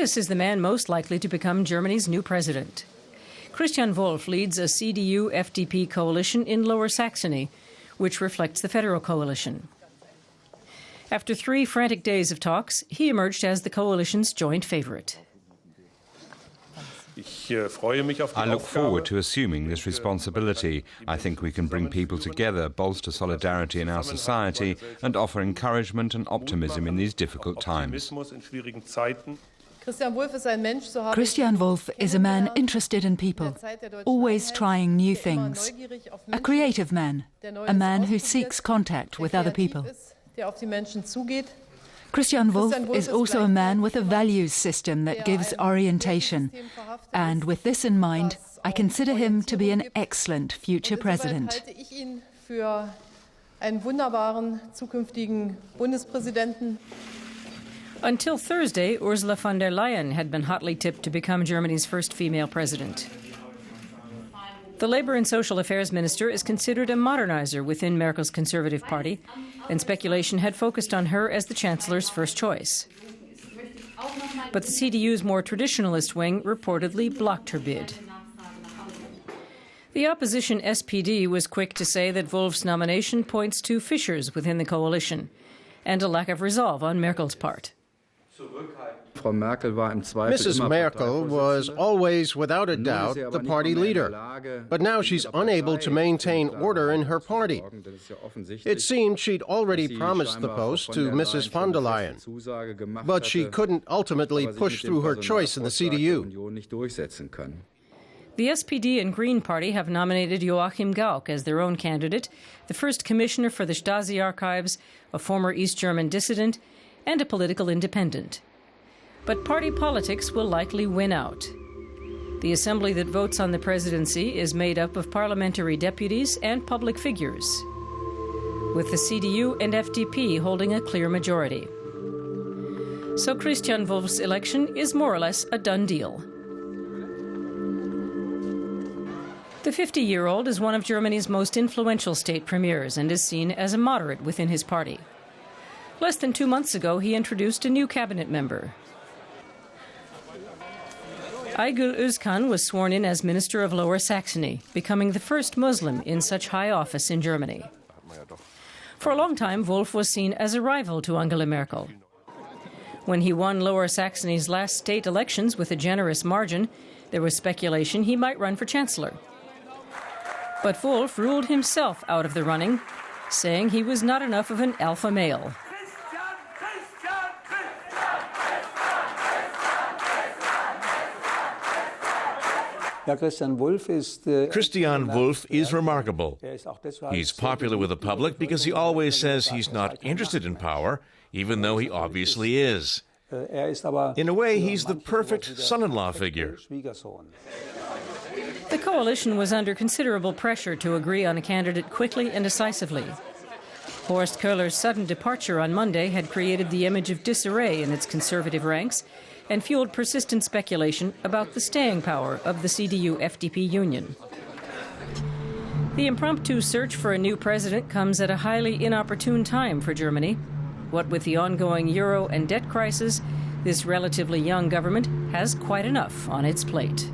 This is the man most likely to become Germany's new president. Christian Wolff leads a CDU-FDP coalition in Lower Saxony, which reflects the federal coalition. After 3 frantic days of talks, he emerged as the coalition's joint favorite. I look forward to assuming this responsibility. I think we can bring people together, bolster solidarity in our society, and offer encouragement and optimism in these difficult times. Christian Wolff is a man interested in people, always trying new things. A creative man, a man who seeks contact with other people. Christian Wolff is also a man with a values system that gives orientation. And with this in mind, I consider him to be an excellent future president. Until Thursday, Ursula von der Leyen had been hotly tipped to become Germany's first female president. The Labour and Social Affairs Minister is considered a modernizer within Merkel's Conservative Party, and speculation had focused on her as the Chancellor's first choice. But the CDU's more traditionalist wing reportedly blocked her bid. The opposition SPD was quick to say that Wolff's nomination points to fissures within the coalition and a lack of resolve on Merkel's part. Mrs. Merkel was always, without a doubt, the party leader. But now she's unable to maintain order in her party. It seemed she'd already promised the post to Mrs. von der Leyen. But she couldn't ultimately push through her choice in the CDU. The SPD and Green Party have nominated Joachim Gauck as their own candidate, the first commissioner for the Stasi archives, a former East German dissident, and a political independent. But party politics will likely win out. The assembly that votes on the presidency is made up of parliamentary deputies and public figures, with the CDU and FDP holding a clear majority. So Christian Wolff's election is more or less a done deal. The 50-year-old is one of Germany's most influential state premiers and is seen as a moderate within his party. Less than 2 months ago, he introduced a new cabinet member. Aygül Özkan was sworn in as Minister of Lower Saxony, becoming the first Muslim in such high office in Germany. For a long time, Wolff was seen as a rival to Angela Merkel. When he won Lower Saxony's last state elections with a generous margin, there was speculation he might run for Chancellor. But Wolff ruled himself out of the running, saying he was not enough of an alpha male. Christian Wolff is remarkable. He's popular with the public because he always says he's not interested in power, even though he obviously is. In a way, he's the perfect son-in-law figure. The coalition was under considerable pressure to agree on a candidate quickly and decisively. Horst Köhler's sudden departure on Monday had created the image of disarray in its conservative ranks and fueled persistent speculation about the staying power of the CDU-FDP union. The impromptu search for a new president comes at a highly inopportune time for Germany. What with the ongoing euro and debt crisis, this relatively young government has quite enough on its plate.